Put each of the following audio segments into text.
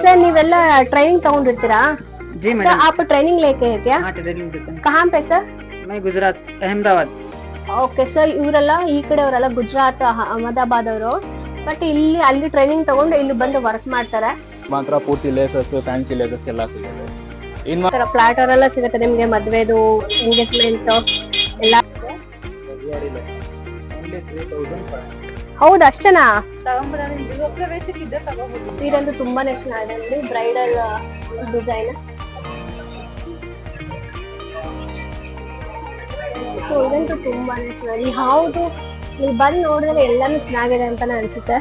Sir ನೀವೆಲ್ಲ training ತಗೊಂಡಿರ್ತೀರಾ? जी sir madam. आप training लेके है क्या? हाँ ट्रेनिंग देते हैं। कहाँ पे सर? मैं गुजरात अहमदाबाद। ಓಕೆ ಸರ್, ಇವರೆಲ್ಲ ಈ ಕಡೆ ಅವರೆಲ್ಲ ಗುಜರಾತ್ ಅಹಮದಾಬಾದ್ ಅವರು. ಬಟ್ ಇಲ್ಲಿ ಅಲ್ಲಿ ಟ್ರೈನಿಂಗ್ ತಗೊಂಡು ಇಲ್ಲಿ ಬಂದು ವರ್ಕ್ ಮಾಡ್ತಾರೆ. ಮಾತ್ರ ಪೂರ್ತಿ ಲೇಸಸ್ ಫ್ಯಾನ್ಸಿ ಲೇಸಸ್ ಎಲ್ಲ ಸಿಗುತ್ತೆ. ಇನ್ನು ತರ ಪ್ಲಾಟರ್ ಎಲ್ಲ ಸಿಗುತ್ತೆ ನಿಮ್ಗೆ, ಮದ್ವೆದು ಎಂಗೇಜ್ಮೆಂಟ್ ಎಲ್ಲ. ಹೌದು ಅಷ್ಟೇನಾ? ಇದಂತೂ ತುಂಬಾನೇ ಚೆನ್ನಾಗಿದೆ ನೋಡಿ, ಬ್ರೈಡಲ್ ಡಿಸೈನ್. ಸೊ ಇದಂತೂ ತುಂಬಾನೇ ಚೆನ್ನಾಗಿ, ಹೌದು ನೀವು ಬಂದು ನೋಡಿದ್ರೆ ಎಲ್ಲಾನು ಚೆನ್ನಾಗಿದೆ ಅಂತಾನೆ ಅನ್ಸುತ್ತೆ.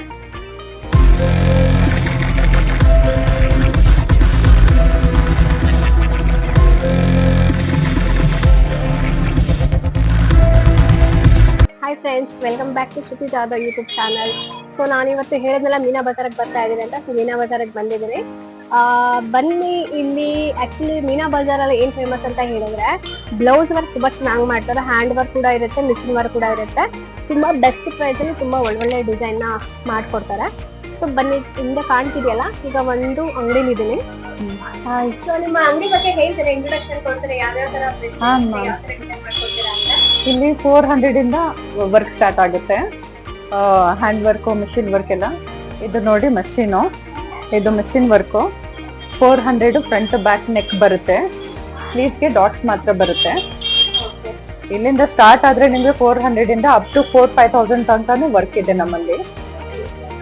Hi friends, welcome back to Shruti Jadhav YouTube channel. So ನಾನು ಇವತ್ತು ಹೇಳಿದ್ನೆಲ್ಲ ಮೀನಾ ಬಜಾರ್ಗೆ ಬರ್ತಾ ಇದ್ದೀನಿ ಅಂತ. ಸೊ ಮೀನಾ ಬಜಾರ್ಗೆ ಬಂದಿದ್ದೀನಿ. ಬನ್ನಿ, ಇಲ್ಲಿ ಆಕ್ಚುಲಿ ಮೀನಾ ಬಜಾರಲ್ಲಿ ಏನ್ ಫೇಮಸ್ ಅಂತ ಹೇಳಿದ್ರೆ ಬ್ಲೌಸ್ ವರ್ಕ್ ತುಂಬಾ ಚೆನ್ನಾಗಿ ಮಾಡ್ತಾರೆ, ಹ್ಯಾಂಡ್ ವರ್ಕ್ ಕೂಡ ಇರುತ್ತೆ, ಮಿಷಿನ್ ವರ್ಕ್ ಕೂಡ ಇರುತ್ತೆ. ತುಂಬಾ ಬೆಸ್ಟ್ ಪ್ರೈಸ್ ಅಲ್ಲಿ ತುಂಬಾ ಒಳ್ಳೊಳ್ಳೆ ಡಿಸೈನ್ ನ ಮಾಡ್ಕೊಡ್ತಾರೆ. ಸೊ ಬನ್ನಿ, ಹಿಂದೆ ಕಾಣ್ತಿದೆಯಲ್ಲ, ಈಗ ಒಂದು ಅಂಗಡಿಲಿ ಇದೀನಿ. ಸೊ ನಿಮ್ಮ ಅಂಗಡಿ ಬಗ್ಗೆ ಹೇಳ್ತಾರೆ, ಇಂಟ್ರೊಡಕ್ಷನ್ ಕೊಡ್ತಾರೆ, ಯಾವ್ಯಾವ ತರ ಮಾಡ್ಕೊಡ್ತೀರಾ ಅಂತ. ಇಲ್ಲಿ 400 ಇಂದ ವರ್ಕ್ ಸ್ಟಾರ್ಟ್ ಆಗುತ್ತೆ. ಹ್ಯಾಂಡ್ ವರ್ಕ್, ಮಿಷಿನ್ ವರ್ಕ್ ಎಲ್ಲ. ಇದು ನೋಡಿ ಮಷೀನು, ಇದು machine work. 400 front back neck ಬರುತ್ತೆ. ಸ್ಲೀವ್ಸ್ಗೆ ಡಾಟ್ಸ್ ಮಾತ್ರ ಬರುತ್ತೆ. ಇಲ್ಲಿಂದ ಸ್ಟಾರ್ಟ್ ಆದ್ರೆ ನಿಮ್ಗೆ 400 ಇಂದ ಅಪ್ ಟು 4,000-5,000 ತನಕನೂ ವರ್ಕ್ ಇದೆ ನಮ್ಮಲ್ಲಿ.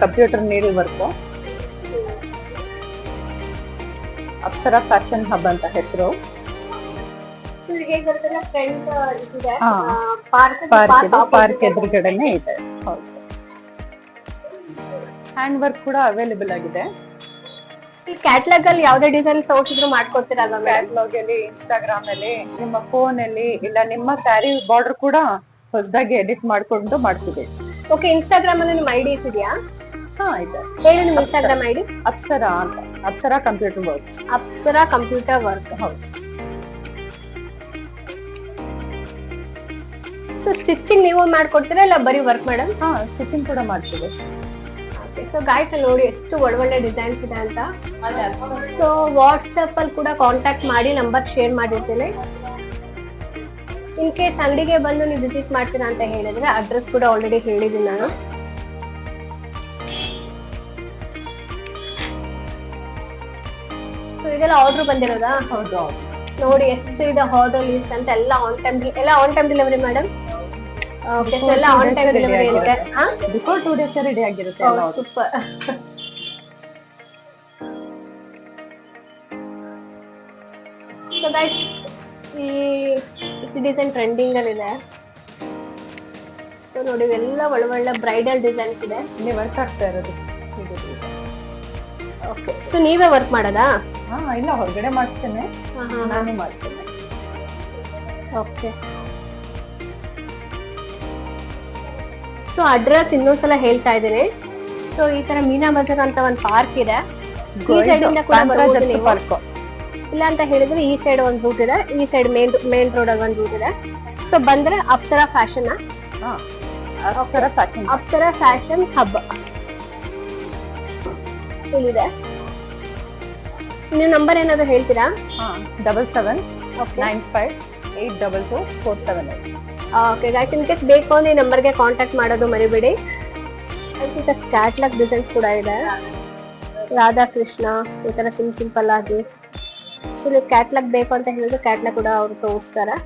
Computer needle work. Apsara fashion hub ಅಂತ ಹೆಸರು. ಪಾರ್ಕ್ ಎದುರುಗಡೆನೆ ಇದೆ. ಹೌದು, ಹ್ಯಾಂಡ್ ವರ್ಕ್ ಕೂಡ ಅವೈಲೇಬಲ್ ಆಗಿದೆ. ಕ್ಯಾಟ್ಲಾಗ್ ಅಲ್ಲಿ ಯಾವ್ದೇ ಡಿಸೈನ್ ತೋರಿಸಿದ್ರು ಮಾಡ್ಕೊಡ್ತೀರಲ್ಲ? ಕ್ಯಾಟ್ಲಾಗ್ ಅಲ್ಲಿ, ಇನ್ಸ್ಟಾಗ್ರಾಮ್ ಅಲ್ಲಿ, ನಿಮ್ಮ ಫೋನ್ ಅಲ್ಲಿ, ಇಲ್ಲ ನಿಮ್ಮ ಸ್ಯಾರಿ ಬಾರ್ಡರ್ ಕೂಡ ಹೊಸದಾಗಿ ಎಡಿಟ್ ಮಾಡ್ಕೊಂಡು ಮಾಡ್ತೀವಿ. ಓಕೆ, ಇನ್ಸ್ಟಾಗ್ರಾಮ್ ಅಲ್ಲಿ ನಿಮ್ಮ ಐಡಿ ಇದೆಯಾ? ಹಾ ಇದೆ. ಹೇಳಿ ನಿಮ್ಮ ಇನ್ಸ್ಟಾಗ್ರಾಮ್ ಐಡಿ. ಅಪ್ಸರಾ ಅಂತ, Apsara computer works. Apsara computer work. ಹೌದು. ಸೊ ಸ್ಟಿಚಿಂಗ್ ನೀವು ಮಾಡ್ಕೊಡ್ತೀರಾ ಇಲ್ಲ ಬರೀ ವರ್ಕ್ ಮೇಡಮ್? ಹಾ, ಸ್ಟಿಚಿಂಗ್ ಕೂಡ ಮಾಡ್ತೀವಿ. ಸೊ ಗಾಯ್ಸ್ ನೋಡಿ ಎಷ್ಟು ಒಳ್ಳೊಳ್ಳೆ ಡಿಸೈನ್ಸ್ ಇದೆ ಅಂತ. ಸೊ ವಾಟ್ಸ್ಆಪ್ ಅಲ್ಲಿ ಕೂಡ ಕಾಂಟ್ಯಾಕ್ಟ್ ಮಾಡಿ, ನಂಬರ್ ಶೇರ್ ಮಾಡಿರ್ತೀನಿ. ಇನ್ ಕೇಸ್ ಅಂಗಡಿಗೆ ಬಂದು ನೀವು ವಿಸಿಟ್ ಮಾಡ್ತೀರಾ ಅಂತ ಹೇಳಿದ್ರೆ ಅಡ್ರೆಸ್ ಕೂಡ ಆಲ್ರೆಡಿ ಹೇಳಿದ್ದೀನಿ ನಾನು. ಸೊ ಇದೆಲ್ಲ ಆರ್ಡರ್ ಬಂದಿರೋದಾ? ಹೌದು. ನೋಡಿ ಎಷ್ಟು ಇದೆ ಆರ್ಡರ್ ಲಿಸ್ಟ್ ಅಂತ. ಎಲ್ಲ on time delivery madam. Okay, so ಎಲ್ಲ ಆನ್ ಟೈಮ್ ಡೆಲಿವರಿ ಇರುತ್ತೆ. ಬಿಫೋರ್ 2 ಡೇಸ್ ರೆಡಿ ಆಗಿರುತ್ತೆ. ಸೂಪರ್. ಸೊ ಗೈಸ್, ಈ ಡಿಸೈನ್ ಟ್ರೆಂಡಿಂಗ್ ಅಲ್ಲಿ ಇದೆ. ಸೊ ನೋಡಿ, ಎಲ್ಲ ಒಳ್ಳೊಳ್ಳೆ ಬ್ರೈಡಲ್ ಡಿಸೈನ್ಸ್ ಇದೆ. ಇಲ್ಲಿ ವರ್ಕ್ ಆಗ್ತಾ ಇರೋದು. ಓಕೆ, ಸೊ ನೀವೇ ವರ್ಕ್ ಮಾಡೋದಾ? ಹಾ, ಇಲ್ಲ, ಹೊರಗಡೆ ಮಾಡಿಸ್ತೇನೆ, ನಾನು ಮಾಡ್ತೇನೆ. ಓಕೆ, ಸೊ ಅಡ್ರೆಸ್ ಇನ್ನೊಂದ್ಸಲ ಹೇಳ್ತಾ ಇದ್ದೀನಿ. ಸೊ ಈ ತರ ಮೀನಾ ಬಜಾರ್ ಅಂತ ಒಂದು ಪಾರ್ಕ್ ಇದೆ. ಈ ಸೈಡ್ ಇಂದ ಕೂಡ ಬರ್ಬೋದು ನೀವು. ಇಲ್ಲ ಅಂತ ಹೇಳಿದ್ರೆ ಈ ಸೈಡ್ ಒಂದು ರೂಟ್ ಇದೆ, ಈ ಸೈಡ್ ಮೇನ್ ರೋಡ್ ಅಲ್ಲಿ ಒಂದು ರೂಟ್ ಇದೆ. ಸೊ ಬಂದ್ರೆ Apsara fashion, Apsara fashion hub ಇಲ್ಲಿದೆ. ನೀವು ನಂಬರ್ ಏನಾದ್ರು ಹೇಳ್ತೀರಾ? 7795822478. ಓಕೆ ಗೈಸ್, ಇನ್ ಕೇಸ್ ಬೇಕು ಅಂದ್ರೆ ಈ ನಂಬರ್ಗೆ ಕಾಂಟ್ಯಾಕ್ಟ್ ಮಾಡೋದು ಮರಿಬೇಡಿ. ಕ್ಯಾಟ್ಲಾಗ್ ಡಿಸೈನ್ಸ್ ಕೂಡ ಇದೆ, ರಾಧಾ ಕೃಷ್ಣ ಈ ತರ ಸಿಂಪಲ್ ಆಗಿ. ಸೊ ಇಲ್ಲಿ ಕ್ಯಾಟ್ಲಾಗ್ ಬೇಕು ಅಂತ ಹೇಳಿದ್ರೆ ಕ್ಯಾಟ್ಲಾಗ್ ಕೂಡ ಅವ್ರು ತೋರಿಸ್ತಾರೆ.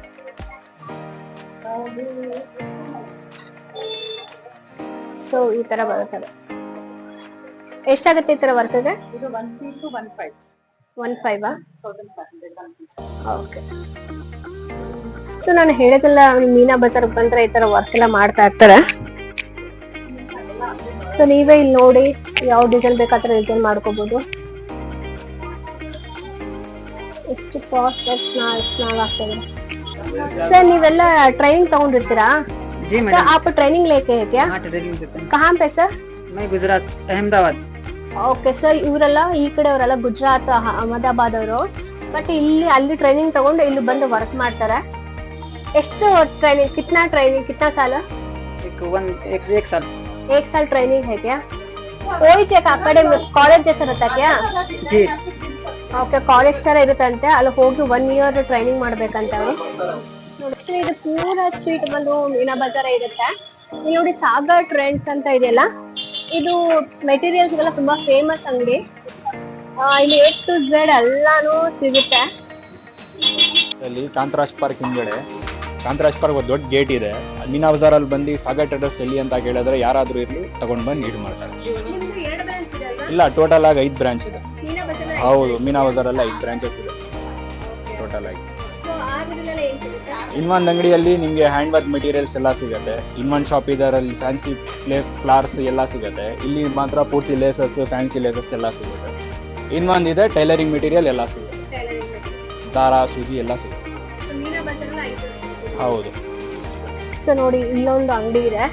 ಸೊ ಈ ತರ ಬರುತ್ತದೆ. ಎಷ್ಟಾಗುತ್ತೆ ಈ ತರ ವರ್ಕ್ಗೆ? ಇದು 1 ಪೀಸ್ 15. 15 ಓಕೆ. ಸೊ ನಾನು ಹೇಳಿದಲ್ಲ, ಮೀನಾ ಬಜಾರ್ ಬಂದ್ರೆ ಈ ತರ ವರ್ಕ್ ಎಲ್ಲ ಮಾಡ್ತಾ ಇರ್ತಾರೆ. ಸೊ ನೀವೇ ಇಲ್ಲಿ ನೋಡಿ ಯಾವ ಡಿಸೈನ್ ಬೇಕಾದ್ರೆ ಡಿಸೈನ್ ಮಾಡ್ಕೋಬಹುದು. ಎಷ್ಟು ಫಾಸ್ಟ್ ಆಗಿ ಚೆನ್ನಾಗಿ ಆಗ್ತದೆ. ಸರ್ ನೀವೆಲ್ಲ ಟ್ರೈನಿಂಗ್ ತಗೊಂಡಿರ್ತೀರಾ? जी सर मैडम। आप ट्रेनिंग लेके है क्या? हाँ ट्रेनिंग देते हैं। कहाँ पे सर? मैं गुजरात अहमदाबाद। ಓಕೆ ಸರ್, ಇವರೆಲ್ಲ ಈ ಕಡೆ ಅವರೆಲ್ಲ ಗುಜರಾತ್ ಅಹಮದಾಬಾದ್ ಅವರು. ಬಟ್ ಇಲ್ಲಿ ಅಲ್ಲಿ ಟ್ರೈನಿಂಗ್ ತಗೊಂಡು ಇಲ್ಲಿ ಬಂದು ವರ್ಕ್ ಮಾಡ್ತಾರೆ. ಎಷ್ಟು ट्रेनिंग, कितना साल? एक साल। 1 साल ट्रेनिंग है क्या? ಓಯ್ಚೆ ಅಕಾಡೆಮಿ ಕಾಲೇಜ್ ಹೆಸರುತ್ತಾ ಕ್ಯಾ जी ಓಕೆ ಕಾಲೇಜ್ ತರ ಇರುತ್ತಂತೆ ಅಲ್ಲಿ ಹೋಗಿ 1 ಇಯರ್ ಟ್ರೈನಿಂಗ್ ಮಾಡ್ಬೇಕಂತ ಅವರು ನೋಡಿ ಇದು ಪೂರಾ ಸ್ಟ್ರೀಟ್ ಬಂದು ಮೀನಾ ಬಜಾರ ಇರುತ್ತೆ ಇಲ್ಲಿ ನೋಡಿ ಸಾಗರ್ ಟ್ರೆಂಡ್ಸ್ ಅಂತ ಇದೆಯಲ್ಲ ಇದು ಮೆಟೀರಿಯಲ್ಸ್ ಎಲ್ಲ ತುಂಬಾ ಫೇಮಸ್ ಅಂಗಡಿ ಇಲ್ಲಿ A to Z ಎಲ್ಲಾನು ಸಿಗುತ್ತೆ ಅಲ್ಲಿ ಕಾಂತರಾಜ್ ಪಾರ್ಕ್ ಹಿಂದ್ಗಡೆ ಕಾಂತರಾಜ್ ಪಾರ್ಕ್ ಒಂದು ದೊಡ್ಡ ಗೇಟ್ ಇದೆ ಮೀನಾ ಬಜಾರ್ ಅಲ್ಲಿ ಬಂದು ಸಾಗರ್ ಟ್ರೇಡರ್ಸ್ ಎಲ್ಲಿ ಅಂತ ಕೇಳಿದ್ರೆ ಯಾರಾದ್ರೂ ಇರ್ಲಿ ತಗೊಂಡ್ ಬಂದು ಯೂಸ್ ಮಾಡ್ತಾರೆ. ನಿಮ್ದು 2 ಬ್ರಾಂಚ್ ಇದೆ ಅಲ್ವಾ ಇಲ್ಲ ಟೋಟಲ್ ಆಗಿ 5 ಬ್ರಾಂಚ್ ಇದೆ. ಮೀನಾ ಬಜಾರ್ ಹೌದು ಮೀನಾ ಬಜಾರ್ ಅಲ್ಲಿ 5 ಬ್ರಾಂಚಸ್ ಇದೆ ಟೋಟಲ್ ಆಗಿ. ಸೊ ಆ ಅಂಗಡಿಯಲ್ಲಿ ಏನ್ ಸಿಗುತ್ತೆ ಇನ್ನೊಂದು ಅಂಗಡಿಯಲ್ಲಿ ನಿಮ್ಗೆ ಹ್ಯಾಂಡ್ ವರ್ಕ್ ಮೆಟೀರಿಯಲ್ಸ್ ಎಲ್ಲ ಸಿಗುತ್ತೆ. ಇನ್ನೊಂದು ಶಾಪ್ ಇದರಲ್ಲಿ ಫ್ಯಾನ್ಸಿ ಫ್ಲವರ್ಸ್ ಎಲ್ಲ ಸಿಗುತ್ತೆ. ಇಲ್ಲಿ ಮಾತ್ರ ಪೂರ್ತಿ ಲೇಸಸ್ ಫ್ಯಾನ್ಸಿ ಲೇಸಸ್ ಎಲ್ಲ ಸಿಗುತ್ತೆ. ಇನ್ನೊಂದಿದೆ ಟೈಲರಿಂಗ್ ಮೆಟೀರಿಯಲ್ ಎಲ್ಲ ಸಿಗುತ್ತೆ. ದಾರ ಸೂಜಿ ಎಲ್ಲ ಸಿಗುತ್ತೆ. ಮೀನಾ ಬಜಾರ್ ಹೌದು ಸೊ ನೋಡಿ ಇಲ್ಲೊಂದು ಅಂಗಡಿ ಇದೆ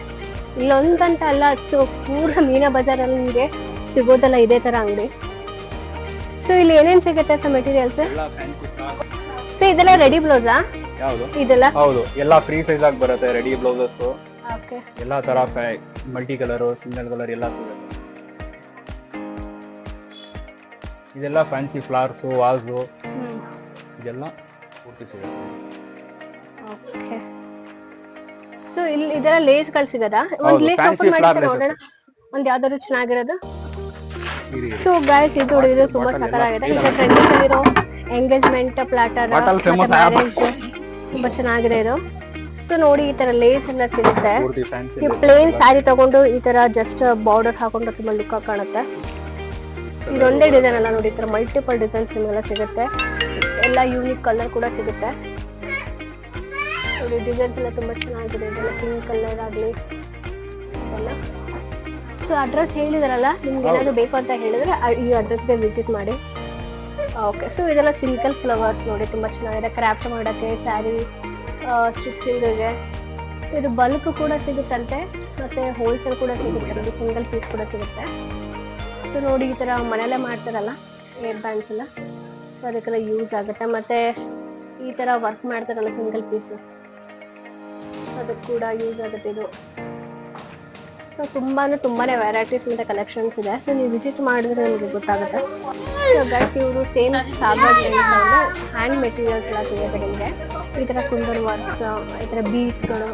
ಇಲ್ಲೊಂದಂತ ಅಲ್ಲ ಸೊ ಪೂರ ಮೀನಾ ಬಜಾರಲ್ಲಿ ನಿಮ್ಗೆ ಸಿಗೋದಲ್ಲ ಇದೇ ತರ ಅಂಗಡಿ ಸೊ ಇಲ್ಲಿ ಏನೇನ್ ಸಿಗುತ್ತೆ ಸರ್ ಮೆಟೀರಿಯಲ್ಸ್ ಎಲ್ಲ ಫ್ಯಾನ್ಸಿ ಸೊ ಇದೆಲ್ಲ ರೆಡಿ ಬ್ಲೌಸಾ ಯಾವುದು ಇದೆಲ್ಲ ಹೌದು ಎಲ್ಲ ಫ್ರೀ ಸೈಜ್ ಆಗಿ ಬರುತ್ತೆ. ರೆಡಿ ಬ್ಲೌಸಸ್ ಓಕೆ ಎಲ್ಲಾ ತರ ಮಲ್ಟಿ ಕಲರ್ ಸಿಂಗಲ್ ಕಲರ್ ಎಲ್ಲ ಸಿಗುತ್ತೆ. ಇದೆಲ್ಲ ಫ್ಯಾನ್ಸಿ ಫ್ಲವರ್ಸ್ ವಾಸು ಇದೆಲ್ಲ ಪೂರ್ತಿ ಸಿಗುತ್ತೆ. ಓಕೆ ಸೊ ಇಲ್ಲಿ ಇದೆಲ್ಲ ಲೇಸ್ ಗಳು ಸಿಗದಾ ಒಂದ್ ಹೌದು, ಲೇಸ್ fancy ಓಪನ್ ಮಾಡಿ flower ನೋಡೋಣ laces. ಒಂದ್ ಯಾವ್ದಾದ್ರು ಚೆನ್ನಾಗಿರೋದು ಇದೆ. ಸೊ ಗೈಸ್ ಇದು ನೋಡಿ ಇದು ತುಂಬಾ Bottle ಸಕ್ಕತ್ತಾಗಿದೆ ಎಲ್ಲ ಇದು ಟ್ರೆಂಡಿಂಗ್ ಅಲ್ಲಿರೋ engagement plotter Bottle famous marriage ತುಂಬಾ ಚೆನ್ನಾಗಿದೆ ಇದು ಸೊ ನೋಡಿ ಈ ತರ ಲೇಸ್ ಎಲ್ಲ ಸಿಗುತ್ತೆ ಪೂರ್ತಿ ಫ್ಯಾನ್ಸಿ ನೀವು ಪ್ಲೇನ್ ಸ್ಯಾರಿ ತಗೊಂಡು ಈ ತರ ಜಸ್ಟ್ ಬಾರ್ಡರ್ ಹಾಕೊಂಡು ತುಂಬಾ ಲುಕ್ ಆಗಿ ಕಾಣುತ್ತೆ ಇದೊಂದೇ ಡಿಸೈನ್ ಅಲ್ಲ ನೋಡಿ ಈ ತರ ಮಲ್ಟಿಪಲ್ ಡಿಸೈನ್ಸ್ ನಿಮ್ಗೆಲ್ಲ ಸಿಗುತ್ತೆ ಎಲ್ಲ ಯೂನಿಕ್ ಕಲರ್ ಕೂಡ ಸಿಗುತ್ತೆ ನೋಡಿ ಡಿಸೈನ್ಸ್ ಎಲ್ಲ ತುಂಬಾ ಚೆನ್ನಾಗಿದೆ ಇದೆಲ್ಲ ಪಿಂಕ್ ಕಲರ್ ಆಗ್ಲಿ ಅದೆಲ್ಲ ಸೊ ಅಡ್ರೆಸ್ ಹೇಳಿದಾರಲ್ಲ ನಿಮ್ಗೆ ಏನಾದ್ರು ಬೇಕು ಅಂತ ಹೇಳಿದ್ರೆ ಈ ಅಡ್ರೆಸ್ಗೆ ವಿಸಿಟ್ ಮಾಡಿ ಓಕೆ ಸೊ ಇದೆಲ್ಲ ಸಿಂಗಲ್ ಫ್ಲವರ್ಸ್ ನೋಡಿ ತುಂಬಾ ಚೆನ್ನಾಗಿದೆ ಕ್ರಾಫ್ಟ್ ಮಾಡೋಕ್ಕೆ ಸ್ಯಾರಿ ಸ್ಟಿಚಿಂಗ್ಗೆ ಸೊ ಇದು ಬಲ್ಕ್ ಕೂಡ ಸಿಗುತ್ತಂತೆ ಮತ್ತೆ ಹೋಲ್ಸೇಲ್ ಕೂಡ ಸಿಗುತ್ತೆ ನೋಡಿ ಸಿಂಗಲ್ ಪೀಸ್ ಕೂಡ ಸಿಗುತ್ತೆ ಸೊ ನೋಡಿ ಈ ತರ ಮನೆಯಲ್ಲೇ ಮಾಡ್ತಾರಲ್ಲ ಏರ್ ಬ್ಯಾಂಡ್ಸ್ ಎಲ್ಲ ಸೊ ಅದಕ್ಕೆಲ್ಲ ಯೂಸ್ ಆಗುತ್ತೆ ಮತ್ತೆ ಈ ತರ ವರ್ಕ್ ಮಾಡ್ತಾರಲ್ಲ ಸಿಂಗಲ್ ಪೀಸ್ ಅದಕ್ಕೆ ಕೂಡ ಯೂಸ್ ಆಗುತ್ತೆ ಇದು ಸೊ ತುಂಬಾನೇ ವೆರೈಟೀಸ್ ಮತ್ತೆ ಕಲೆಕ್ಷನ್ಸ್ ಇದೆ ಸೊ ನೀವು ವಿಸಿಟ್ ಮಾಡಿದ್ರೆ ನಿಮಗೆ ಗೊತ್ತಾಗುತ್ತೆ ಸೊ ಗೈಸ್ ಇವರು ಸೇಮ್ ಸಾಗರ್ ಹ್ಯಾಂಡ್ ಮೆಟೀರಿಯಲ್ಸ್ ಎಲ್ಲ ಸಿಗುತ್ತೆ ನಿಮಗೆ ಈ ತರ ಕುಂದನ್ ವರ್ಕ್ಸ್ ಈ ತರ ಬೀಡ್ಸ್ಗಳು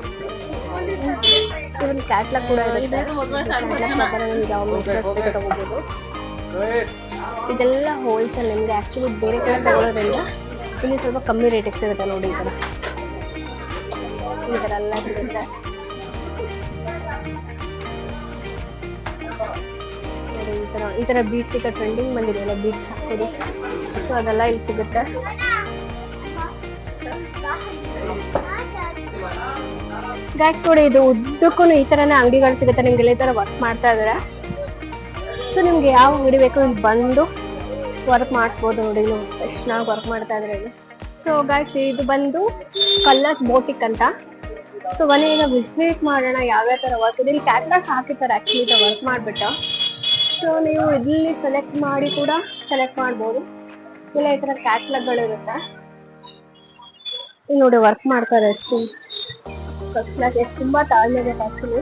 ಇವನ್ ಕ್ಯಾಟ್ಲಾಗ್ ಕೂಡ ಇರುತ್ತೆ ಕ್ಯಾಟ್ಲಾಗ್ ಪ್ರಕಾರ ನಿಮ್ಗೆ ಯಾವ ಮೆಟೀರಿಯಲ್ಸ್ ಬೇಕು ತಗೋಬಹುದು ಇದೆಲ್ಲ ಹೋಲ್ಸೇಲ್ ನಿಮ್ಗೆ ಆಕ್ಚುಲಿ ಬೇರೆ ಕಡೆ ತಗೊಳ್ಳೋದ್ರಿಂದ ಇಲ್ಲಿ ಸ್ವಲ್ಪ ಕಮ್ಮಿ ರೇಟಿಗೆ ಸಿಗುತ್ತೆ ನೋಡಿ ಈ ತರ ಎಲ್ಲ ಸಿಗುತ್ತೆ ಈ ತರ ಬೀಟ್ಸ್ ಈಗ ಟ್ರೆಂಡಿಂಗ್ ಬಂದಿದೆಯಲ್ಲ ಬೀಟ್ಸ್ ಹಾಕೋದು ಸೊ ಅದೆಲ್ಲ ಇಲ್ಲಿ ಸಿಗುತ್ತೆ ಗೈಸ್ ನೋಡಿ ಇದು ಉದ್ದಕ್ಕೂ ಈ ತರನೇ ಅಂಗಡಿಗಳು ಸಿಗುತ್ತೆ ನಿಮ್ಗೆಲ್ಲ ಈ ತರ ವರ್ಕ್ ಮಾಡ್ತಾ ಇದಾರೆ ಸೊ ನಿಮ್ಗೆ ಯಾವ ಅಂಗಡಿ ಬೇಕು ಇಲ್ಲಿ ಬಂದು ವರ್ಕ್ ಮಾಡಿಸ್ಬೋದು ನೋಡಿ ನೀವು ಎಷ್ಟು ಚೆನ್ನಾಗಿ ವರ್ಕ್ ಮಾಡ್ತಾ ಇದ್ರೆ ಇಲ್ಲಿ ಸೊ ಗೈಸ್ ಇದು ಬಂದು ಕಲರ್ಸ್ ಬೋಟಿಕ್ ಅಂತ ಸೊ ಈಗ ವಿಸಿಟ್ ಮಾಡೋಣ ಯಾವ್ಯಾವ ತರ ವರ್ಕ್ ಇದೆ ಇಲ್ಲಿ ಕ್ಯಾಟ್ಲಾಗ್ ಹಾಕಿರ್ತಾರೆ ಆಕ್ಚುಲಿ ವರ್ಕ್ ಮಾಡ್ಬಿಟ್ಟು ಸೊ ನೀವು ಇಲ್ಲಿ ಸೆಲೆಕ್ಟ್ ಮಾಡಿ ಕೂಡ ಸೆಲೆಕ್ಟ್ ಮಾಡ್ಬೋದು ಇಲ್ಲ ಈ ತರ ಕ್ಯಾಟ್ಲಾಗ್ಗಳು ಇರುತ್ತೆ ಇಲ್ಲಿ ನೋಡಿ ವರ್ಕ್ ಮಾಡ್ತಾರೆ ಎಷ್ಟು ಫಸ್ಟ್ ಕ್ಲಾಸ್ ಎಷ್ಟು ತುಂಬಾ ತಾಳ್ಮೆ ಬೇಕು ಆಕ್ಚುಲಿ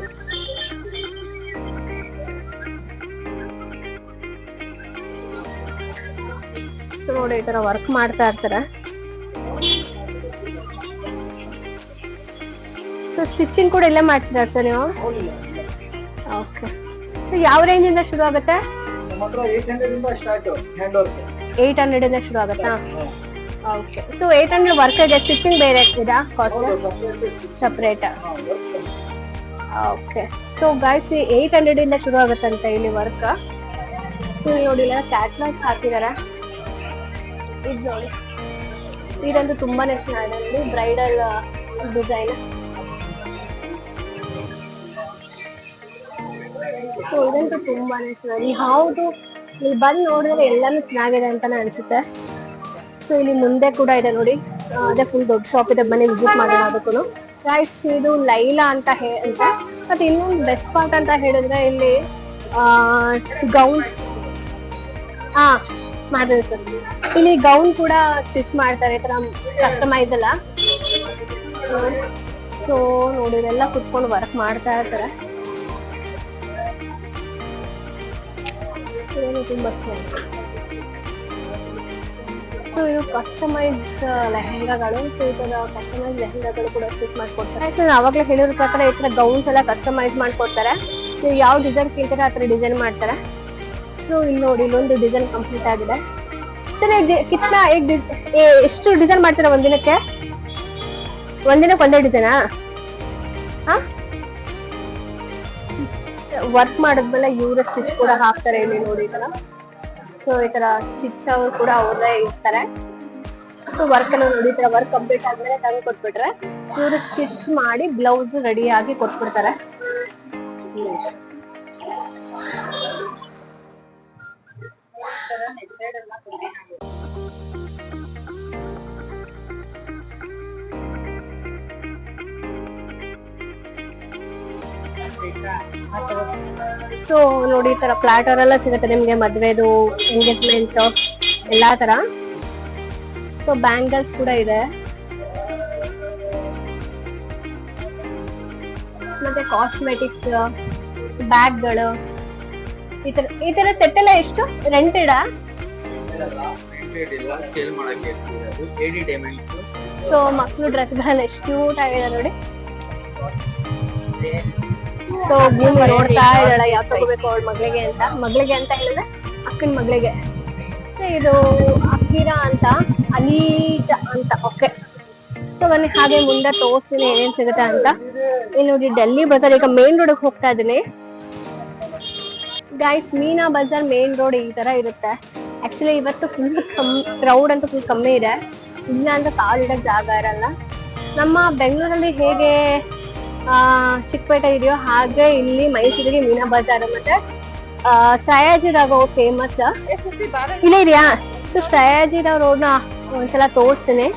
ಸೊ ನೋಡಿ ಈ ತರ ವರ್ಕ್ ಮಾಡ್ತಾ ಇರ್ತಾರೆ ಸೊ ಸ್ಟಿಚಿಂಗ್ ಕೂಡ ಇಲ್ಲೇ ಮಾಡ್ತೀರಾ ಸರ್ ನೀವು ಓಕೆ ಸೊ ಯಾವ ರೇಂಜ್ ಇಂದ ಶುರು ಆಗುತ್ತೆ 800 ಇಂದ ಶುರು ಆಗುತ್ತಾ ಓಕೆ ಸೊ 800 ವರ್ಕ್ ಇದೆ ಸ್ಟಿಚಿಂಗ್ ಬೇರೆ ಇದಾ cost separate okay so guys 800 ಇಂದ ಶುರು ಆಗುತ್ತಂತೆ ಇಲ್ಲಿ ವರ್ಕ್ ನೋಡಿ ಇಲ್ಲ ಕ್ಯಾಟ್ಲಾಗ್ ಹಾಕಿದಾರೆ ಇದು ನೋಡಿ ಇದಂತೂ ತುಂಬಾನೇ ಚೆನ್ನಾಗಿದೆ ನೋಡಿ ಬ್ರೈಡಲ್ ಡಿಸೈನ್ ಸೊ ಇದಂತೂ ತುಂಬಾನೇ ಚೆನ್ನಾಗಿ ಯಾವುದು ಇಲ್ಲಿ ಬಂದು ನೋಡಿದ್ರೆ ಎಲ್ಲಾನು ಚೆನ್ನಾಗಿದೆ ಅಂತಾನೆ ಅನ್ಸುತ್ತೆ ಸೊ ಇಲ್ಲಿ ಮುಂದೆ ಕೂಡ ಇದೆ ನೋಡಿ ಅದೇ ಫುಲ್ ದೊಡ್ಡ ಶಾಪ್ ಇದೆ ಬನ್ನಿ ವಿಸಿಟ್ ಮಾಡೋಣ ಅದಕ್ಕೂ ಗೈಸ್ ಇದು ಲೈಲಾ ಅಂತ ಅಂತ ಮತ್ತೆ ಇನ್ನೊಂದು ಬೆಸ್ಟ್ ಪಾರ್ಟ್ ಅಂತ ಹೇಳಿದ್ರೆ ಇಲ್ಲಿ ಗೌನ್ ಮಾಡಿದೆ ಸರ್ ಇಲ್ಲಿ ಗೌನ್ ಕೂಡ ಸ್ಟಿಚ್ ಮಾಡ್ತಾರೆ ಈ ತರ ಕಸ್ಟಮೈಸ್ ಎಲ್ಲ ಸೊ ನೋಡಿ ಇದೆಲ್ಲ ಕುತ್ಕೊಂಡು ವರ್ಕ್ ಮಾಡ್ತಾ ಇರ್ತಾರೆ ಇದನ್ನು ತುಂಬಾ ಚೆನ್ನಾಗಿದೆ. ಸೊ ಇದು ಕಸ್ಟಮೈಸ್ ಲೆಹಂಗಾಗಳು. ಸೊ ಈ ತರ ಕಸ್ಟಮೈಸ್ ಲೆಹಂಗಾಗಳು ಕೂಡ ಸ್ಟಿಚ್ ಮಾಡ್ಕೊಡ್ತಾರೆ. ಸೊ ಅವಾಗಲೇ ಹೇಳಿರೋ ಪ್ರಕಾರ ಈ ತರ ಗೌನ್ಸ್ ಎಲ್ಲ ಕಸ್ಟಮೈಸ್ ಮಾಡ್ಕೊಡ್ತಾರೆ. ನೀವು ಯಾವ ಡಿಸೈನ್ ಕೇಳ್ತಾರೆ ಆ ತರ ಡಿಸೈನ್ ಮಾಡ್ತಾರೆ. ಸೊ ಇಲ್ಲಿ ನೋಡಿ ಇಲ್ಲೊಂದು ಡಿಸೈನ್ ಕಂಪ್ಲೀಟ್ ಆಗಿದೆ. ಸರ್ ಕಿತ್ನಾ ಎಷ್ಟು ಡಿಸೈನ್ ಮಾಡ್ತೀರಾ ಒಂದಿನಕ್ಕೆ? ಒಂದಿನಕ್ಕೆ ಒಂದೇ ಡಿಸೈನಾ? ವರ್ಕ್ ಮಾಡಿದ್ಮೇಲೆ ಇವ್ರ ಸ್ಟಿಚ್ ಕೂಡ ಹಾಕ್ತಾರೆ ಇಲ್ಲಿ ನೋಡಿ ಈ ತರ. ಸೊ ಈ ತರ ಸ್ಟಿಚ್ ಅವ್ರು ಕೂಡ ಅವ್ರೇ ಇರ್ತಾರೆ. ಸೊ ವರ್ಕ್ ಎಲ್ಲ ನೋಡಿ ಈ ತರ ವರ್ಕ್ ಕಂಪ್ಲೀಟ್ ಆದ್ಮೇಲೆ ತಂದು ಕೊಟ್ಬಿಟ್ರೆ ಇವ್ರು ಸ್ಟಿಚ್ ಮಾಡಿ ಬ್ಲೌಸ್ ರೆಡಿ ಆಗಿ ಕೊಟ್ಬಿಡ್ತಾರೆ. ಸೊ ನೋಡಿ ಈ ತರ ಪ್ಲಾಟರ್ ಎಲ್ಲ ಸಿಗುತ್ತೆ ನಿಮ್ಗೆ, ಮದ್ವೆದು, ಎಂಗೇಜ್ಮೆಂಟ್ ಎಲ್ಲಾ ತರ. ಸೊ ಬ್ಯಾಂಗಲ್ಸ್ ಕೂಡ ಇದೆ, ಮತ್ತೆ ಕಾಸ್ಮೆಟಿಕ್ಸ್, ಬ್ಯಾಗ್ಗಳು, ಈ ತರ ಸೆಟ್ ಎಲ್ಲ ಎಷ್ಟು ರೆಂಟೆಡಾ? ಸೊ ಮಕ್ಳು ಡ್ರೆಸ್ಗಳೆಲ್ಲ ಎಷ್ಟು ಕ್ಯೂಟ್ ಆಗಿದೆ ನೋಡಿ. ಸೊ ಭೂಮಿ ನೋಡ್ತಾ ಇದ್ದಾಳ ಯಾವ ತಗೋಬೇಕು ಅವಳ ಮಗಳಿಗೆ ಅಂತ ಹೇಳಿದ್ರೆ ಅಕ್ಕನ ಮಗಳಿಗೆ. ಇದು ಅಕೀರಾ ಅಂತ, ಅಲೀಟ್ ಅಂತ. ಓಕೆ, ಸೊ ಬನ್ನಿ ಹಾಗೆ ಮುಂದೆ ತೋರಿಸ್ತೀನಿ ಏನೇನ್ ಸಿಗುತ್ತೆ ಅಂತ. ಇಲ್ಲಿ ನೋಡಿ ಡೆಲ್ಲಿ ಬಜಾರ್, ಈಗ ಮೇನ್ ರೋಡ್ ಹೋಗ್ತಾ ಇದೀನಿ ಗೈಸ್. ಮೀನಾ ಬಜಾರ್ ಮೇನ್ ರೋಡ್ ಈ ತರ ಇರುತ್ತೆ. ಆಕ್ಚುಲಿ ಇವತ್ತು ಫುಲ್ ಕ್ರೌಡ್ ಅಂತೂ ಫುಲ್ ಕಮ್ಮಿ ಇದೆ. ಇಲ್ಲ ಅಂತ ಕಾಲಿಡಕ್ ಜಾಗ ಇರಲ್ಲ. ನಮ್ಮ ಬೆಂಗಳೂರಲ್ಲಿ ಹೇಗೆ ಚಿಕ್ಕಪೇಟೆ ಇದೆಯೋ ಹಾಗೆ ಇಲ್ಲಿ ಮೈಸೂರಿಗೆ ಮೀನಾ ಬಜಾರ್ ಮತ್ತೆ ಸಯಾಜಿರಾವ್ ಫೇಮಸ್. ಇಲ್ಲ ಇದೆಯಾ? ಸೊ ಸಯಾಜಿರಾವ್ ರೋಡ್ ನ ಒಂದ್ಸಲ ತೋರಿಸ್ತೀನಿ.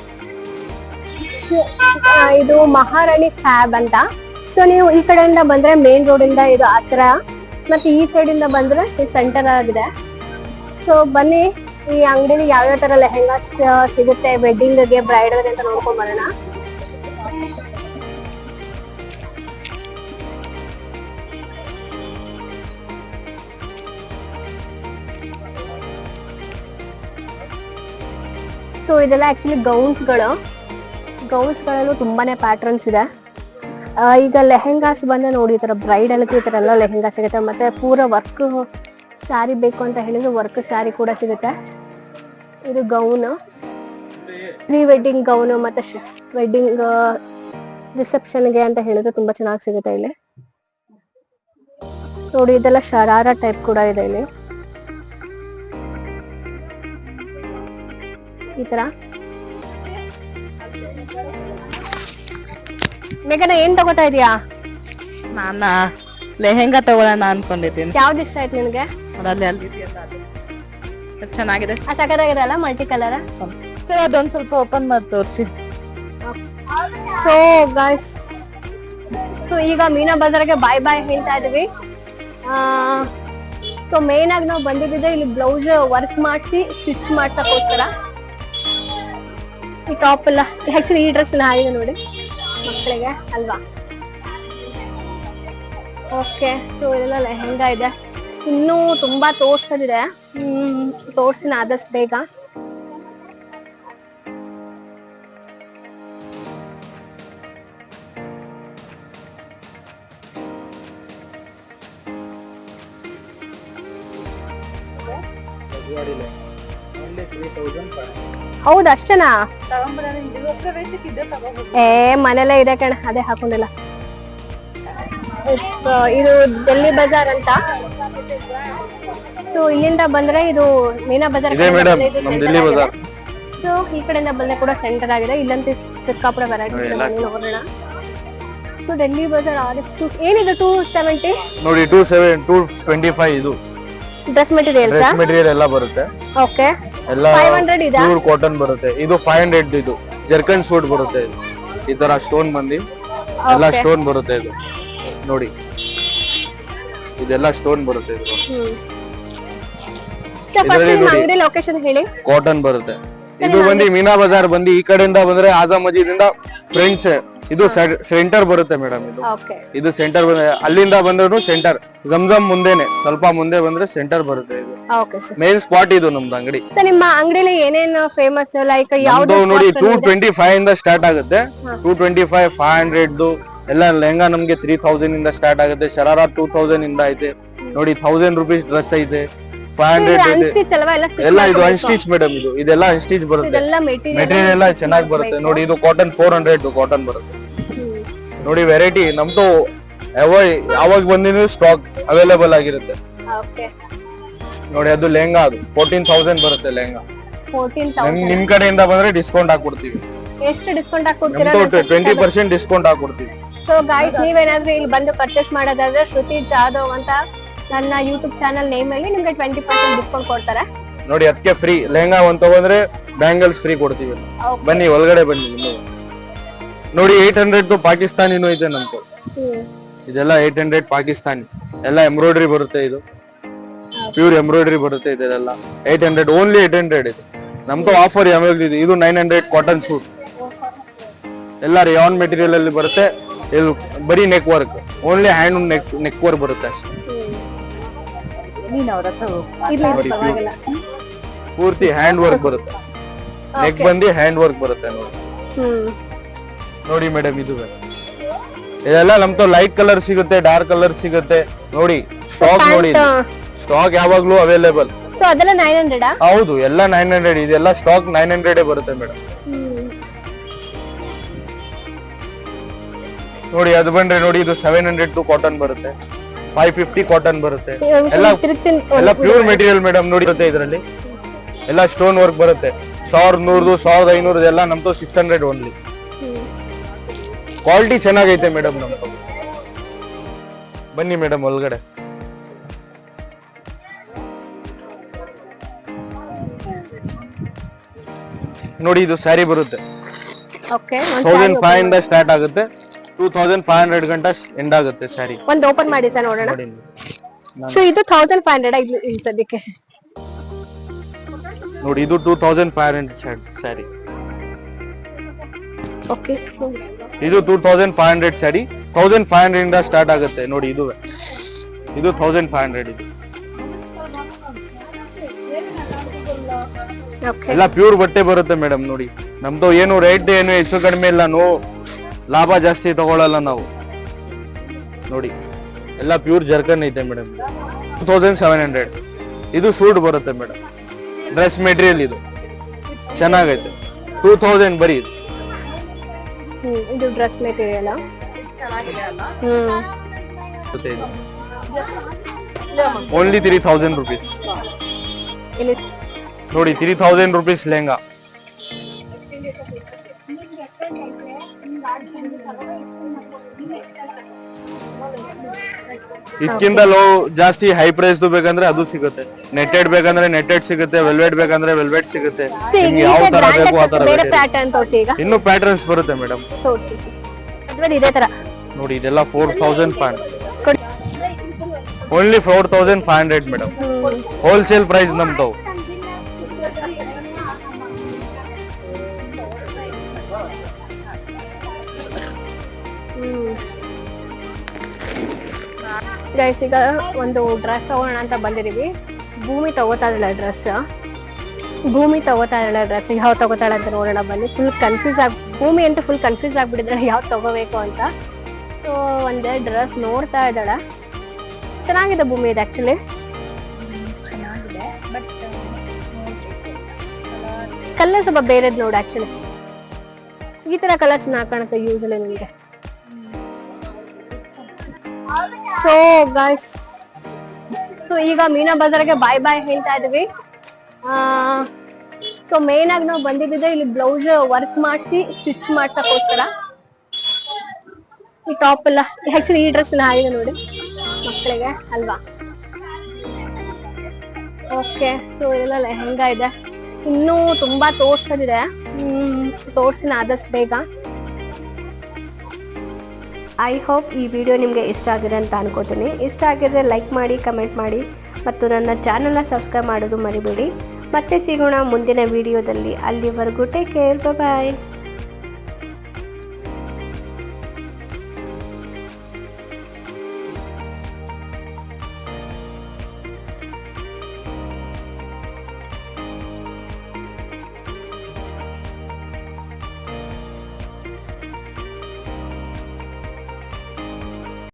ಇದು ಮಹಾರಾಣಿ ಫ್ಯಾಬ್ ಅಂತ. ಸೊ ನೀವು ಈ ಕಡೆಯಿಂದ ಬಂದ್ರೆ ಮೇನ್ ರೋಡ್ ಇಂದ ಇದು ಹತ್ರ, ಮತ್ತೆ ಈ ಸೈಡ್ ಇಂದ ಬಂದ್ರೆ ಸೆಂಟರ್ ಆಗಿದೆ. ಸೊ ಬನ್ನಿ ಈ ಅಂಗಡಿಲಿ ಯಾವ್ಯಾವ ತರ ಲೆಹೆಂಗಾಸ್ ಸಿಗುತ್ತೆ ವೆಡ್ಡಿಂಗ್ಗೆ, ಬ್ರೈಡಲ್ಗೆ ಅಂತ ನೋಡ್ಕೊಂಡ್ ಬರೋಣ. ಸೊ ಇದೆಲ್ಲ ಆಕ್ಚುಲಿ ಗೌನ್ಸ್ಗಳಲ್ಲೂ ತುಂಬಾನೇ ಪ್ಯಾಟರ್ನ್ಸ್ ಇದೆ. ಈಗ ಲೆಹೆಂಗಾಸ್ ಬಂದ್ರೆ ನೋಡಿ ಈ ತರ ಬ್ರೈಡಲ್ಗೆ ಈ ತರ ಎಲ್ಲ ಲೆಹೆಂಗಾ ಸಿಗುತ್ತೆ. ಮತ್ತೆ ಪೂರ ವರ್ಕ್ ಸ್ಯಾರಿ ಬೇಕು ಅಂತ ಹೇಳಿದ್ರೆ ವರ್ಕ್ ಸ್ಯಾರಿ ಕೂಡ ಸಿಗುತ್ತೆ. ಇದು ಗೌನ್, ಪ್ರೀ ವೆಡ್ಡಿಂಗ್ ಗೌನ್ ಮತ್ತೆ ವೆಡ್ಡಿಂಗ್ ರಿಸೆಪ್ಷನ್ಗೆ ಅಂತ ಹೇಳಿದ್ರೆ ತುಂಬಾ ಚೆನ್ನಾಗಿ ಸಿಗುತ್ತೆ ಇಲ್ಲಿ ನೋಡಿ. ಇದೆಲ್ಲ ಶರಾರ ಟೈಪ್ ಕೂಡ ಇದೆ ಇಲ್ಲಿ ಈ ತರ. ಮೇಘನ ಏನ್ ತಗೋತಾ ಇದೀಯಾ? ನಾನ ಲೆಹೆಂಗಾ ತಗೊಳ್ಳೋಣ ಅನ್ಕೊಂಡಿದ್ದೀನಿ. ಯಾವ್ದು ಇಷ್ಟ ಆಯ್ತು ನಿನ್ಗೆ? ಚೆನ್ನಾಗಿದೆ, ಸಖತ್ತಾಗಿದೆ ಅಲ್ಲ, ಮಲ್ಟಿ ಕಲರ್. ಅದೊಂದ್ ಸ್ವಲ್ಪ ಓಪನ್ ಮಾಡಿ ತೋರಿಸಿ. ಸೊ ಗಾಯ್ಸ್, ಸೊ ಈಗ ಮೀನಾ ಬಜಾರ್ಗೆ ಬಾಯ್ ಹೇಳ್ತಾ ಇದೀವಿ. ಸೊ ಮೇನ್ ಆಗಿ ನಾವು ಬಂದಿದ್ದೆ ಇಲ್ಲಿ ಬ್ಲೌಸ್ ವರ್ಕ್ ಮಾಡಿಸಿ ಸ್ಟಿಚ್ ಮಾಡ್ಸಕ್ಕೋಸ್ಕರ. ಈ ಟಾಪ್ ಎಲ್ಲ ಆಕ್ಚುಲಿ ಈ ಡ್ರೆಸ್ ಆಗಿದೆ ನೋಡಿ ಮಕ್ಕಳಿಗೆ ಅಲ್ವಾ. ಓಕೆ, ಸೊ ಇದೆಲ್ಲ ಲೆಹೆಂಗಾ ಇದೆ. ಇನ್ನೂ ತುಂಬಾ ತೋರ್ಸೋದಿದೆ, ತೋರ್ಸಿನ ಆದಷ್ಟು ಬೇಗ. ಹೌದು ಅಷ್ಟೇನಾ? ಮನೇಲೆ ಇದೆ ಕಣ, ಅದೇ ಹಾಕೊಂಡಿಲ್ಲ. ಇದು ಡೆಲ್ಲಿ ಬಜಾರ್ ಅಂತ. ಸೊ ಇಲ್ಲಿಂದ ಬಂದ್ರೆ ಇದು ಮೀನಾ ಬಜಾರ್. ಸೊ ಈ ಕಡೆಯಿಂದ ಬಂದ್ರೆ ಕೂಡ ಸೆಂಟರ್ ಆಗಿದೆ. ಇಲ್ಲಂತೂ ಸಿಕ್ಕಾಪುರ ವೆರೈಟಿ ನೋಡೋಣ. ಸೊ ಡೆಲ್ಲಿ ಬಜಾರ್ ಆದಷ್ಟು ಏನಿದೆ 270 ನೋಡಿ, 225 ಇದು ಡ್ರೆಸ್ ಮೆಟೀರಿಯಲ್ ಎಲ್ಲ ಬರುತ್ತೆ. ಓಕೆ, ಎಲ್ಲ 500 ಇದೆ. ಪ್ಯೂರ್ ಕಾಟನ್ ಬರುತ್ತೆ. ಇದು 500 ಇದು ಜರ್ಕನ್ ಸೂಟ್ ಬರುತ್ತೆ. ಈ ತರ ಸ್ಟೋನ್ ಬಂದಿ ಎಲ್ಲ ಸ್ಟೋನ್ ಬರುತ್ತೆ. ಇದು ನೋಡಿ, ಇದೆಲ್ಲ ಸ್ಟೋನ್ ಬರುತ್ತೆ. ಅಂಗಡಿ ಲೊಕೇಶನ್ ಹೇಳಿ. ಕಾಟನ್ ಬರುತ್ತೆ. ಇದು ಬಂದು ಮೀನಾ ಬಜಾರ್ ಬಂದು ಈ ಕಡೆಯಿಂದ ಬಂದ್ರೆ ಆಜಮ್ ಮಜೀದ್ ಇಂದ ಫ್ರೆಂಡ್ಸ್ ಇದು ಸೆಂಟರ್ ಬರುತ್ತೆ ಮೇಡಮ್. ಇದು ಸೆಂಟರ್ ಅಲ್ಲಿಂದ ಬಂದ್ರು ಸೆಂಟರ್, ಜಮ್ಜಮ್ ಮುಂದೆನೆ ಸ್ವಲ್ಪ ಮುಂದೆ ಬಂದ್ರೆ ಸೆಂಟರ್ ಬರುತ್ತೆ ಇದು. Okay sir. ಮೇನ್ ಸ್ಪಾಟ್ ಇದು ನಮ್ದು ಅಂಗಡಿ. ಸರ್ ನಿಮ್ಮ ಅಂಗಡಿಲಿ ಏನೇನು ಫೇಮಸ್ ಲೈಕ್ ನಮ್ದು ಯಾವ್ದು ನೋಡಿ 225 ಇಂದ ಸ್ಟಾರ್ಟ್ ಆಗುತ್ತೆ. 225 500 ಎಲ್ಲ ಲೆಹಂಗಾ ನಮ್ಗೆ 3000 ಇಂದ ಸ್ಟಾರ್ಟ್ ಆಗುತ್ತೆ. ಶರಾರ 2000 ಇಂದ ಐತೆ ನೋಡಿ. 1000 rupees ಡ್ರೆಸ್ ಐತೆ. 500 ಇದೆ ಎಲ್ಲ. ಇದು ಅನ್ಸ್ಟಿಚ್ ಮೇಡಮ್. ಇದೆಲ್ಲ ಅನ್ಸ್ಟಿಚ್ ಬರುತ್ತೆ. ಮೆಟೀರಿಯಲ್ ಎಲ್ಲ ಚೆನ್ನಾಗಿ ಬರುತ್ತೆ ನೋಡಿ. ಇದು ಕಾಟನ್ 400 ಕಾಟನ್ ಬರುತ್ತೆ ನೋಡಿ. ವೆರೈಟಿ ನಮ್ದು ಯಾವಾಗ ಬಂದಿನ ಸ್ಟಾಕ್ ಅವೈಲೇಬಲ್ ಆಗಿರುತ್ತೆ ನೋಡಿ. ಅದು ಲೆಹಂಗಾ ಅದು 14,000 ಬರುತ್ತೆ ಲೆಹಂಗಾ. 14,000 ನಿಮ್ ಕಡೆಯಿಂದ ಬಂದ್ರೆ ಡಿಸ್ಕೌಂಟ್ ಹಾಕೊಡ್ತೀವಿ. ಎಷ್ಟು ಡಿಸ್ಕೌಂಟ್ ಹಾಕೊಡ್ತೀರಾ? 20% ಡಿಸ್ಕೌಂಟ್ ಹಾಕೊಡ್ತೀವಿ. ಸೊ ಗೈಸ್, ನೀವೇನಾದ್ರೂ ಇಲ್ಲಿ ಬಂದು ಪರ್ಚೇಸ್ ಮಾಡೋದಾದ್ರೆ ಶ್ರುತಿ ಜಾಧವ್ ಅಂತ ನನ್ನ ಯೂಟ್ಯೂಬ್ ಚಾನಲ್ ನೇಮ್ ಅಲ್ಲಿ ನಿಮ್ಗೆ 20% ಡಿಸ್ಕೌಂಟ್ ಕೊಡ್ತಾರೆ ನೋಡಿ. ಅದಕ್ಕೆ ಫ್ರೀ ಲೆಹಂಗಾ ಒಂದ್ ತಗೊಂಡ್ರೆ ಬ್ಯಾಂಗಲ್ಸ್ ಫ್ರೀ ಕೊಡ್ತೀವಿ. ಬನ್ನಿ ಒಳಗಡೆ ಬನ್ನಿ. ನೋಡಿ 800 ಪಾಕಿಸ್ತಾನಿನೂ ಇದೆ ನಮ್ದು. ಇದೆಲ್ಲ 800 ಪಾಕಿಸ್ತಾನಿ. ಎಲ್ಲ ಎಂಬ್ರಾಯ್ಡ್ರಿ ಬರುತ್ತೆ. ಇದು ಪ್ಯೂರ್ ಎಂಬ್ರಾಯ್ಡ್ರಿ ಬರುತ್ತೆ. ಇದೆಲ್ಲ 800 ಓನ್ಲಿ 800 ಇದೆ ನಮ್ದು ಆಫರ್ ಯಾವಾಗ ಇದೆ. ಇದು 900 ಕಾಟನ್ ಸೂಟ್ ಎಲ್ಲ ರಿಯಾನ್ ಮೆಟೀರಿಯಲ್ ಅಲ್ಲಿ ಬರುತ್ತೆ. ಇದು ಬರೀ neck work, only hand neck work ಬರುತ್ತೆ ಅಷ್ಟೇ. ಪೂರ್ತಿ ಹ್ಯಾಂಡ್ ವರ್ಕ್ ಬರುತ್ತೆ. ನೆಕ್ ಬಂದು ಹ್ಯಾಂಡ್ ವರ್ಕ್ ಬರುತ್ತೆ ನೋಡಿ. ನೋಡಿ ಮೇಡಮ್, ಇದು ಇದೆಲ್ಲ ನಮ್ದು ಲೈಟ್ ಕಲರ್ ಸಿಗುತ್ತೆ, ಡಾರ್ಕ್ ಕಲರ್ ಸಿಗುತ್ತೆ ನೋಡಿ. ಸ್ಟಾಕ್ ನೋಡಿ, ಸ್ಟಾಕ್ ಯಾವಾಗ್ಲೂ ಅವೈಲೇಬಲ್. ಸೊ ಅದೆಲ್ಲ 900 ಹೌದು, ಎಲ್ಲ 900. ಇದೆಲ್ಲ ಸ್ಟಾಕ್ 900 ಬರುತ್ತೆ ಮೇಡಮ್ ನೋಡಿ. ಅದು ಬಂದ್ರೆ ನೋಡಿ, ಇದು 700 ಕಾಟನ್ ಬರುತ್ತೆ. 550 ಕಾಟನ್ ಬರುತ್ತೆ. ಎಲ್ಲ ಪ್ಯೂರ್ ಮೆಟೀರಿಯಲ್ ಮೇಡಮ್ ನೋಡಿ. ಇದರಲ್ಲಿ ಎಲ್ಲ ಸ್ಟೋನ್ ವರ್ಕ್ ಬರುತ್ತೆ. 1100 1500 ಎಲ್ಲ ನಮ್ದು 600 ಓನ್ಲಿ. ಕ್ವಾಲಿಟಿ ಚೆನ್ನಾಗೈತೆ ಮೇಡಮ್ ನಮ್ದು. ಬನ್ನಿ ಮೇಡಮ್ ಒಳಗಡೆ. ನೋಡಿ ಇದು ಸ್ಯಾರಿ ಬರುತ್ತೆ. 1500 ಇಂದ ಸ್ಟಾರ್ಟ್ ಆಗುತ್ತೆ. 2500 ಗಂಟ ಎಂಡ್ ಆಗುತ್ತೆ ಸ್ಯಾರಿ. ಒಂದು ಓಪನ್ ಮಾಡಿ ಸರ್ ನೋಡೋಣ. ಸೊ ಇದು 1500 ಈ ಸದ್ಯಕ್ಕೆ ನೋಡಿ. ಇದು 2500 ಸ್ಯಾರಿ. ಓಕೆ. ಇದು 2500 ಸ್ಯಾರಿ. 1500 ಇಂದ ಸ್ಟಾರ್ಟ್ ಆಗುತ್ತೆ ನೋಡಿ. ಇದು 1500 ಇದು. ಎಲ್ಲ ಪ್ಯೂರ್ ಬಟ್ಟೆ ಬರುತ್ತೆ ಮೇಡಮ್ ನೋಡಿ. ನಮ್ದು ಏನು ರೇಟ್ ಏನು ಹೆಚ್ಚು ಕಡಿಮೆ ಇಲ್ಲ. ಲಾಭ ಜಾಸ್ತಿ ತಗೊಳಲ್ಲ ನಾವು ನೋಡಿ. ಎಲ್ಲ ಪ್ಯೂರ್ ಜರ್ಕನ್ ಐತೆ ಮೇಡಮ್. 2700 ಇದು ಸೂಟ್ ಬರುತ್ತೆ ಮೇಡಮ್. ಡ್ರೆಸ್ ಮೆಟೀರಿಯಲ್ ಇದು ಚೆನ್ನಾಗೈತೆ. 2000 ಬರೀ ಇದು. ಇದು ಡ್ರೆಸ್ ಮೆಟೀರಿಯಲ್ ಓನ್ಲಿ 3000 rupees ನೋಡಿ. 3000 rupees ಲೆಹಂಗಾ. ಇದಕ್ಕಿಂತ ಲೋ ಜಾಸ್ತಿ ಹೈ ಪ್ರೈಸ್ ಬೇಕಂದ್ರೆ ಅದು ಸಿಗುತ್ತೆ. ನೆಟ್ಟೆಡ್ ಬೇಕಂದ್ರೆ ನೆಟ್ಟೆಡ್ ಸಿಗುತ್ತೆ. ವೆಲ್ವೆಟ್ ಬೇಕಂದ್ರೆ ವೆಲ್ವೆಟ್ ಸಿಗುತ್ತೆ. ನಿಮ್ಗೆ ಯಾವ ತರ ಬೇಕು ಆ ತರ. ಇನ್ನು ಪ್ಯಾಟರ್ನ್ಸ್ ಬರುತ್ತೆ ಮೇಡಮ್. ಇದೇ ತರ ನೋಡಿ. ಇದೆಲ್ಲ 4500 ಓನ್ಲಿ 4500 ಮೇಡಮ್. ಹೋಲ್ಸೇಲ್ ಪ್ರೈಸ್ ನಮ್ದು. ಗೈಸ್, ಈಗ ಒಂದು ಡ್ರೆಸ್ ತಗೋಣ ಅಂತ ಬಂದಿದೀವಿ. ಭೂಮಿ ತಗೋತಾ ಇರಲ್ಲ ಡ್ರೆಸ್. ಯಾವ ತಗೋತಾಳೆ ಅಂತ ನೋಡೋಣ ಬನ್ನಿ. ಫುಲ್ ಕನ್ಫ್ಯೂಸ್ ಭೂಮಿ ಅಂತೂ ಫುಲ್ ಕನ್ಫ್ಯೂಸ್ ಆಗ್ಬಿಟ್ಟಿದ್ರೆ ಯಾವ್ದು ತಗೋಬೇಕು ಅಂತ. ಸೊ ಒಂದೇ ಡ್ರೆಸ್ ನೋಡ್ತಾ ಇದ್ದಾಳೆ. ಚೆನ್ನಾಗಿದೆ ಭೂಮಿ ಇದು ಆಕ್ಚುಲಿ. ಕಲರ್ ಸ್ವಲ್ಪ ಬೇರೆದ್ ನೋಡು. ಆಕ್ಚುಲಿ ಈ ತರ ಕಲರ್ ಚೆನ್ನಾಗಿ ಕಾಣುತ್ತೆ ಯೂಸಲಿ ನಿಮಗೆ. ಸೊ ಗೈಸ್, ಈಗ ಮೀನಾ ಬಜಾರ್ಗೆ ಬಾಯ್ ಹೇಳ್ತಾ ಇದೀವಿ. ಸೊ ಮೇನ್ ಆಗಿ ನಾವು ಬಂದಿದ್ದೆ ಇಲ್ಲಿ ಬ್ಲೌಸ್ ವರ್ಕ್ ಮಾಡಿಸಿ ಸ್ಟಿಚ್ ಮಾಡ್ಸಕ್ಕೋಸ್ಕರ. ಈ ಟಾಪ್ ಎಲ್ಲ ಆಕ್ಚುಲಿ ಈ ಡ್ರೆಸ್ ಆಗಿದೆ ನೋಡಿ ಮಕ್ಕಳಿಗೆ ಅಲ್ವಾ. ಓಕೆ. ಸೊ ಇದೆಲ್ಲ ಲೆಹಂಗಾ ಇದೆ. ಇನ್ನೂ ತುಂಬಾ ತೋರ್ಸೋದಿದೆ. ತೋರ್ಸಿನ ಆದಷ್ಟು ಬೇಗ. ಐ ಹೋಪ್ ಈ ವಿಡಿಯೋ ನಿಮಗೆ ಇಷ್ಟ ಆಗಿದೆ ಅಂತ ಅನ್ಕೋತೀನಿ. ಇಷ್ಟ ಆಗಿದ್ರೆ ಲೈಕ್ ಮಾಡಿ, ಕಮೆಂಟ್ ಮಾಡಿ ಮತ್ತು ನನ್ನ ಚಾನಲ್ನ ಸಬ್ಸ್ಕ್ರೈಬ್ ಮಾಡೋದು ಮರಿಬೇಡಿ. ಮತ್ತೆ ಸಿಗೋಣ ಮುಂದಿನ ವಿಡಿಯೋದಲ್ಲಿ. ಅಲ್ಲಿವರೆಗೂ ಟೇಕ್ ಕೇರ್. ಬಾಯ್.